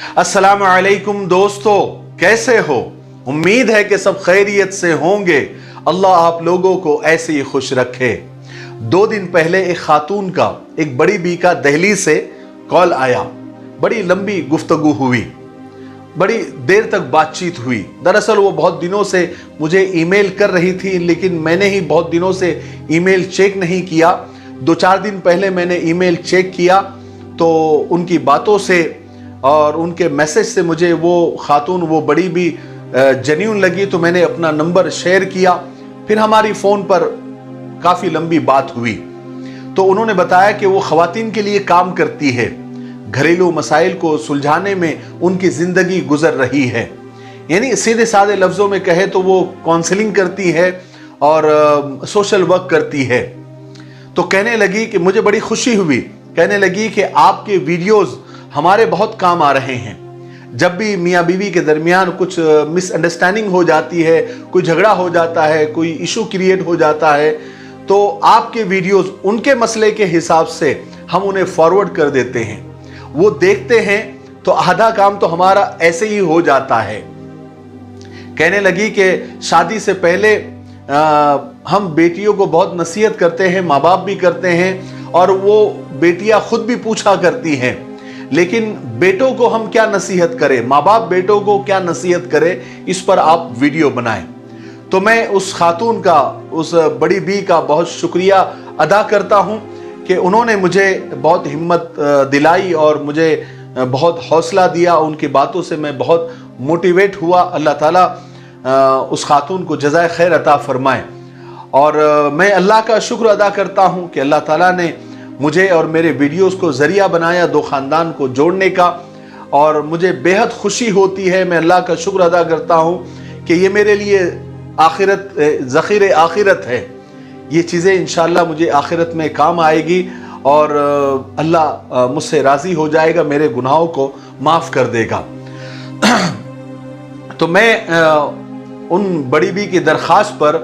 अस्सलाम वालेकुम दोस्तों, कैसे हो? उम्मीद है कि सब खैरियत से होंगे। अल्लाह आप लोगों को ऐसे ही खुश रखे। 2 दिन पहले एक खातून का, एक बड़ी बी का दहलीज से कॉल आया। बड़ी लंबी गुफ्तगू हुई, बड़ी देर तक बातचीत हुई। दरअसल वो बहुत दिनों से मुझे ईमेल कर रही थी, लेकिन मैंने ही बहुत दिनों से ईमेल चेक नहीं किया। 2-4 दिन पहले मैंने ईमेल चेक किया तो उनकी बातों से और उनके मैसेज से मुझे वो खातून, वो बड़ी भी जेन्युइन लगी, तो मैंने अपना नंबर शेयर किया। फिर हमारी फ़ोन पर काफ़ी लंबी बात हुई। तो उन्होंने बताया कि वो ख़वातीन के लिए काम करती है, घरेलू मसाइल को सुलझाने में उनकी ज़िंदगी गुजर रही है। यानी सीधे साधे लफ्ज़ों में कहे तो वो काउंसलिंग करती है और सोशल वर्क करती है। तो कहने लगी कि मुझे बड़ी खुशी हुई, कहने लगी कि आपके वीडियोस हमारे बहुत काम आ रहे हैं। जब भी मियाँ बीवी के दरमियान कुछ मिसअंडरस्टैंडिंग हो जाती है, कोई झगड़ा हो जाता है, कोई इशू क्रिएट हो जाता है, तो आपके वीडियोस उनके मसले के हिसाब से हम उन्हें फॉरवर्ड कर देते हैं। वो देखते हैं तो आधा काम तो हमारा ऐसे ही हो जाता है। कहने लगी कि शादी से पहले हम बेटियों को बहुत नसीहत करते हैं, माँ बाप भी करते हैं, और वो बेटियां खुद भी पूछा करती हैं, लेकिन बेटों को हम क्या नसीहत करें, माँ बाप बेटों को क्या नसीहत करें, इस पर आप वीडियो बनाएं। तो मैं उस खातून का, उस बड़ी बी का बहुत शुक्रिया अदा करता हूं कि उन्होंने मुझे बहुत हिम्मत दिलाई और मुझे बहुत हौसला दिया। उनकी बातों से मैं बहुत मोटिवेट हुआ। अल्लाह ताला उस खातून को जज़ाए खैर अता फरमाए। और मैं अल्लाह का शुक्र अदा करता हूं कि अल्लाह ताला ने मुझे और मेरे वीडियोस को ज़रिया बनाया 2 ख़ानदान को जोड़ने का, और मुझे बेहद खुशी होती है। मैं अल्लाह का शुक्र अदा करता हूं कि ये मेरे लिए आखिरत, ज़ख़ीरे आखिरत है। ये चीज़ें इंशाअल्लाह मुझे आखिरत में काम आएगी और अल्लाह मुझसे राज़ी हो जाएगा, मेरे गुनाहों को माफ़ कर देगा। तो मैं उन बड़ी बी की दरख्वास्त पर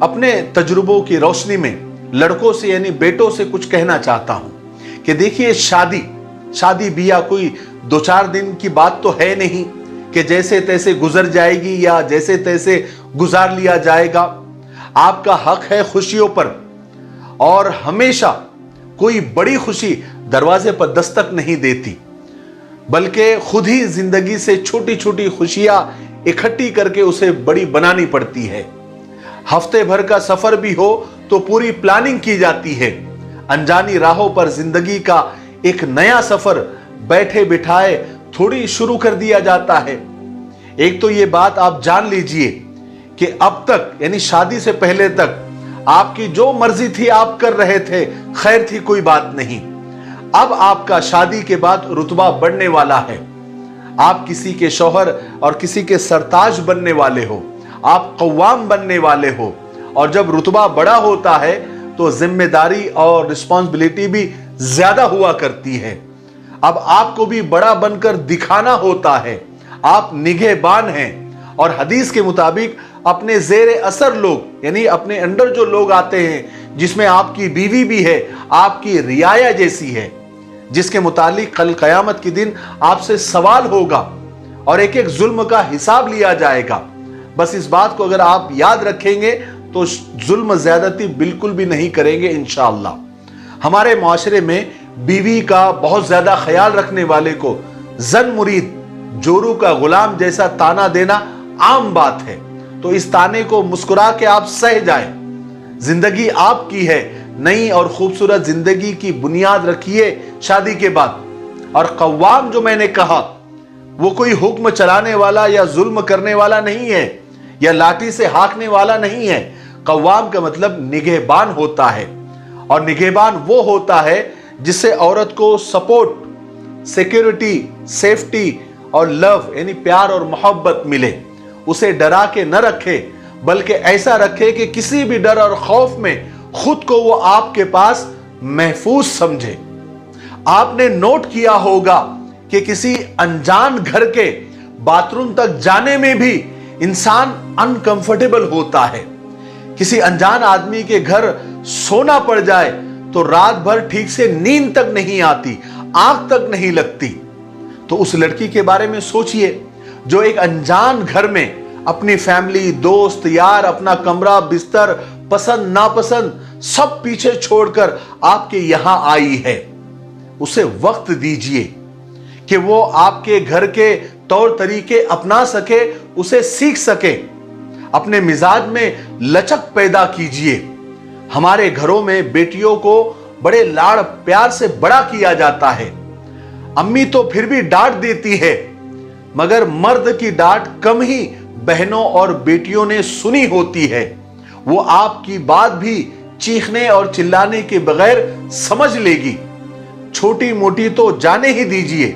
अपने तजुर्बों की रोशनी में लड़कों से, यानी बेटों से कुछ कहना चाहता हूं कि देखिए, शादी बिया कोई 2-4 दिन की बात तो है नहीं कि जैसे तैसे गुजर जाएगी या जैसे तैसे गुजार लिया जाएगा। आपका हक है खुशियों पर, और हमेशा कोई बड़ी खुशी दरवाजे पर दस्तक नहीं देती, बल्कि खुद ही जिंदगी से छोटी छोटी खुशियां इकट्ठी करके उसे बड़ी बनानी पड़ती है। हफ्ते भर का सफर भी हो तो पूरी प्लानिंग की जाती है। अनजानी राहों पर जिंदगी का एक नया सफर बैठे बिठाए थोड़ी शुरू कर दिया जाता है। एक तो ये बात आप जान लीजिए कि अब तक, यानी शादी से पहले तक, आपकी जो मर्जी थी आप कर रहे थे, खैर थी, कोई बात नहीं। अब आपका शादी के बाद रुतबा बढ़ने वाला है। आप किसी के शौहर और किसी के सरताज बनने वाले हो, आप कव्वाम बनने वाले हो, और जब रुतबा बड़ा होता है तो जिम्मेदारी और रिस्पॉन्सिबिलिटी भी ज्यादा हुआ करती है। अब आपको भी बड़ा बनकर दिखाना होता है। आप निगहबान हैं, और हदीस के मुताबिक अपने जेर असर लोग, यानी अपने अंडर जो लोग आते हैं, जिसमें आपकी बीवी भी है, आपकी रियाया जैसी है, जिसके मुतालिक कल क़यामत के दिन आपसे सवाल होगा और एक एक जुल्म का हिसाब लिया जाएगा। बस इस बात को अगर आप याद रखेंगे तो जुल्म ज्यादती बिल्कुल भी नहीं करेंगे इंशाअल्लाह। हमारे माशरे में बीवी का बहुत ज्यादा ख्याल रखने वाले को जन मुरीद, जोरू का गुलाम जैसा ताना देना आम बात है। तो इस ताने को मुस्कुरा के आप सह जाएं। जिंदगी आपकी है, नई और खूबसूरत जिंदगी की बुनियाद रखिए शादी के बाद। और कव्वाम जो मैंने कहा, वो कोई हुक्म चलाने वाला या जुल्म करने वाला नहीं है, या लाठी से हाँकने वाला नहीं है। कव्वाम का मतलब निगहबान होता है, और निगहबान वो होता है जिससे औरत को सपोर्ट, सिक्योरिटी, सेफ्टी और लव, यानी प्यार और मोहब्बत मिले। उसे डरा के न रखे, बल्कि ऐसा रखे कि किसी भी डर और खौफ में खुद को वो आपके पास महफूज समझे। आपने नोट किया होगा कि किसी अनजान घर के बाथरूम तक जाने में भी इंसान अनकंफर्टेबल होता है। किसी अनजान आदमी के घर सोना पड़ जाए तो रात भर ठीक से नींद तक नहीं आती, आंख तक नहीं लगती। तो उस लड़की के बारे में सोचिए जो एक अनजान घर में अपनी फैमिली, दोस्त, यार, अपना कमरा, बिस्तर, पसंद नापसंद सब पीछे छोड़कर आपके यहां आई है। उसे वक्त दीजिए कि वो आपके घर के तौर तरीके अपना सके, उसे सीख सके। अपने मिजाज में लचक पैदा कीजिए। हमारे घरों में बेटियों को बड़े लाड़ प्यार से बड़ा किया जाता है। अम्मी तो फिर भी डांट देती है, मगर मर्द की डांट कम ही बहनों और बेटियों ने सुनी होती है। वो आपकी बात भी चीखने और चिल्लाने के बगैर समझ लेगी। छोटी मोटी तो जाने ही दीजिए,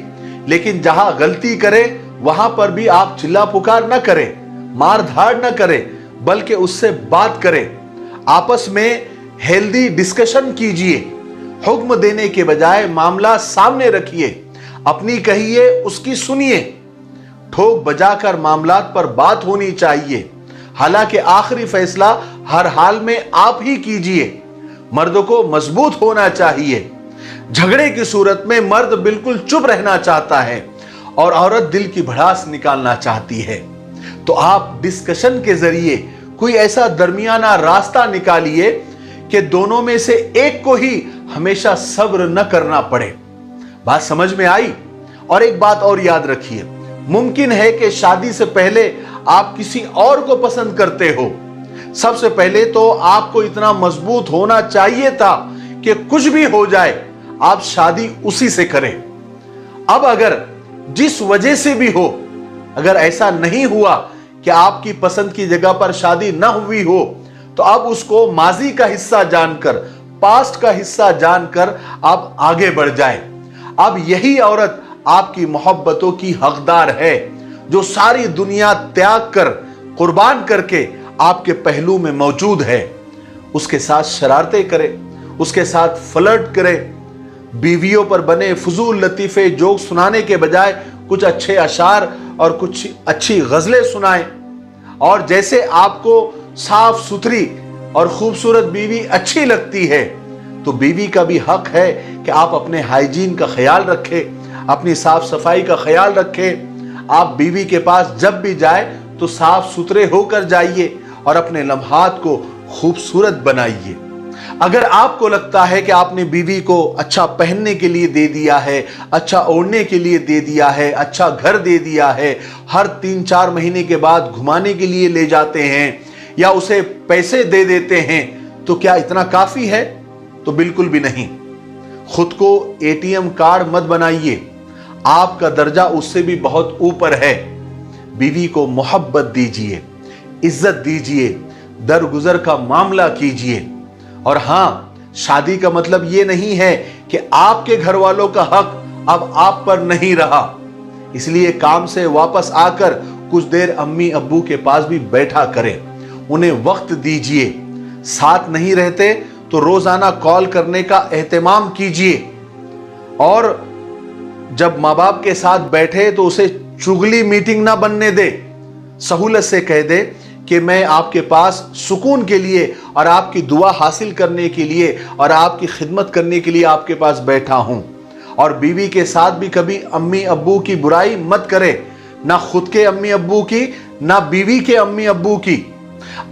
लेकिन जहां गलती करे वहां पर भी आप चिल्ला पुकार न करें, मार धाड़ न करें, बल्कि उससे बात करें। आपस में हेल्दी डिस्कशन कीजिए। हुक्म देने के बजाय मामला सामने रखिए। अपनी कहिए, उसकी सुनिए। ठोक बजाकर मामलात पर बात होनी चाहिए। हालांकि आखिरी फैसला हर हाल में आप ही कीजिए। मर्द को मजबूत होना चाहिए। झगड़े की सूरत में मर्द बिल्कुल चुप रहना चाहता है और औरत दिल की भड़ास निकालना चाहती है। तो आप डिस्कशन के जरिए कोई ऐसा दरमियाना रास्ता निकालिए कि दोनों में से एक को ही हमेशा सब्र न करना पड़े। बात समझ में आई? और एक बात और याद रखिए, मुमकिन है कि शादी से पहले आप किसी और को पसंद करते हो। सबसे पहले तो आपको इतना मजबूत होना चाहिए था कि कुछ भी हो जाए आप शादी उसी से करें। अब अगर जिस वजह से भी हो, अगर ऐसा नहीं हुआ कि आपकी पसंद की जगह पर शादी न हुई हो, तो अब उसको माजी का हिस्सा जानकर, पास्ट का हिस्सा जानकर आप आगे बढ़ जाएं। अब यही औरत आपकी मोहब्बतों की हकदार है, जो सारी दुनिया त्याग कर, कुर्बान करके आपके पहलू में मौजूद है। उसके साथ शरारतें करे, उसके साथ फ्लर्ट करे। बीवियों पर बने फजूल लतीफे जोक सुनाने के बजाय कुछ अच्छे अशार और कुछ अच्छी गजलें सुनाएं। और जैसे आपको साफ सुथरी और खूबसूरत बीवी अच्छी लगती है, तो बीवी का भी हक है कि आप अपने हाइजीन का ख्याल रखें, अपनी साफ सफाई का ख्याल रखें। आप बीवी के पास जब भी जाए तो साफ सुथरे होकर जाइए और अपने लम्हात को खूबसूरत बनाइए। अगर आपको लगता है कि आपने बीवी को अच्छा पहनने के लिए दे दिया है, अच्छा ओढ़ने के लिए दे दिया है, अच्छा घर दे दिया है, हर 3-4 महीने के बाद घुमाने के लिए ले जाते हैं या उसे पैसे दे देते हैं, तो क्या इतना काफी है? तो बिल्कुल भी नहीं। खुद को एटीएम कार्ड मत बनाइए। आपका दर्जा उससे भी बहुत ऊपर है। बीवी को मोहब्बत दीजिए, इज्जत दीजिए, दरगुजर का मामला कीजिए। और हां, शादी का मतलब यह नहीं है कि आपके घर वालों का हक अब आप पर नहीं रहा। इसलिए काम से वापस आकर कुछ देर अम्मी अब्बू के पास भी बैठा करें, उन्हें वक्त दीजिए। साथ नहीं रहते तो रोजाना कॉल करने का एहतमाम कीजिए। और जब माँ बाप के साथ बैठे तो उसे चुगली मीटिंग ना बनने दे। सहूलत से कह दे कि मैं आपके पास सुकून के लिए और आपकी दुआ हासिल करने के लिए और आपकी खिदमत करने के लिए आपके पास बैठा हूं। और बीवी के साथ भी कभी अम्मी अब्बू की बुराई मत करे, ना खुद के अम्मी अब्बू की, ना बीवी के अम्मी अब्बू की।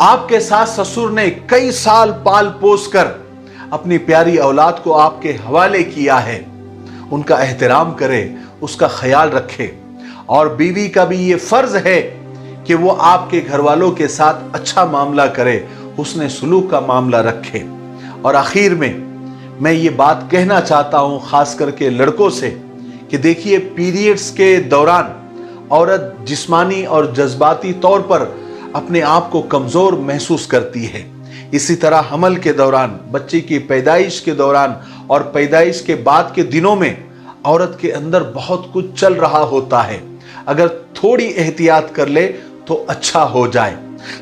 आपके साथ ससुर ने कई साल पाल पोस कर अपनी प्यारी औलाद को आपके हवाले किया है। उनका एहतराम करे, उसका ख्याल रखे। और बीवी का भी ये फर्ज है कि वो आपके घर वालों के साथ अच्छा मामला करे, हुस्ने सुलूक का मामला रखे। और आखिर में मैं ये बात कहना चाहता हूं खास करके लड़कों से कि देखिए, पीरियड्स के दौरान औरत जिस्मानी और जज्बाती तौर पर अपने आप को कमजोर महसूस करती है। इसी तरह हमल के दौरान, बच्चे की पैदाइश के दौरान और पैदाइश के बाद के दिनों में औरत के अंदर बहुत कुछ चल रहा होता है। अगर थोड़ी एहतियात कर ले तो अच्छा हो जाए।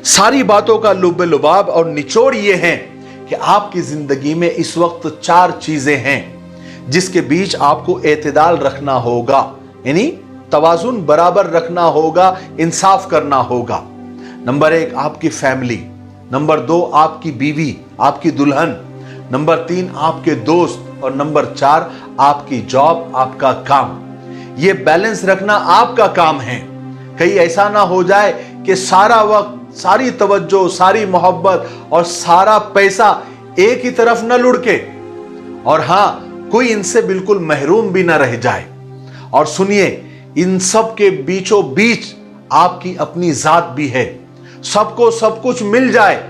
सारी बातों का लुब्बे लुबाब और निचोड़ ये है कि आपकी जिंदगी में इस वक्त 4 चीजें हैं जिसके बीच आपको एतदाल रखना होगा, यानी तवाजुन बराबर रखना होगा, इंसाफ करना होगा। नंबर 1 आपकी फैमिली, नंबर 2 आपकी बीवी, आपकी दुल्हन, नंबर 3 आपके दोस्त और नंबर 4 आपकी जॉब, आपका काम। ये बैलेंस रखना आपका काम है। कहीं ऐसा ना हो जाए कि सारा वक्त, सारी तवज्जो, सारी मोहब्बत और सारा पैसा एक ही तरफ न लुढ़के, और हां कोई इनसे बिल्कुल महरूम भी ना रह जाए। और सुनिए, इन सब के बीचों बीच आपकी अपनी जात भी है। सबको सब कुछ मिल जाए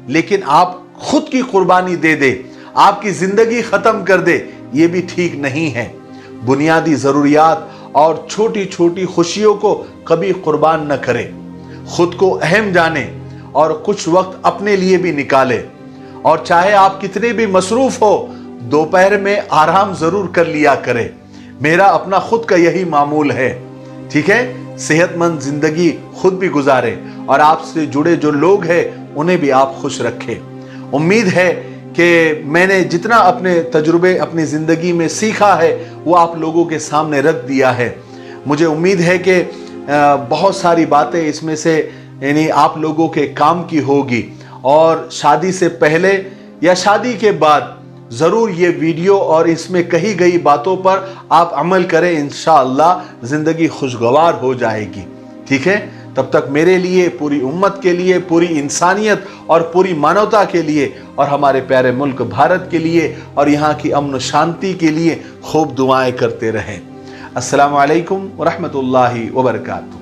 लेकिन आप खुद की कुर्बानी दे दे, आपकी जिंदगी खत्म कर दे, यह भी ठीक नहीं है। बुनियादी जरूरियात और छोटी छोटी खुशियों को कभी कुर्बान न करे। खुद को अहम जाने और कुछ वक्त अपने लिए भी निकाले। और चाहे आप कितने भी मसरूफ हो, दोपहर में आराम जरूर कर लिया करें। मेरा अपना खुद का यही मामूल है। ठीक है, सेहतमंद जिंदगी खुद भी गुजारे और आपसे जुड़े जो लोग हैं उन्हें भी आप खुश रखें। उम्मीद है कि मैंने जितना अपने तजुर्बे अपनी जिंदगी में सीखा है वो आप लोगों के सामने रख दिया है। मुझे उम्मीद है कि बहुत सारी बातें इसमें से यानी आप लोगों के काम की होगी, और शादी से पहले या शादी के बाद जरूर ये वीडियो और इसमें कही गई बातों पर आप अमल करें। इंशाअल्लाह जिंदगी खुशगवार हो जाएगी। ठीक है, तब तक मेरे लिए, पूरी उम्मत के लिए, पूरी इंसानियत और पूरी मानवता के लिए और हमारे प्यारे मुल्क भारत के लिए और यहाँ की अमन शांति के लिए खूब दुआएं करते रहें। अस्सलामु अलैकुम व रहमतुल्लाहि व बरकातुहू।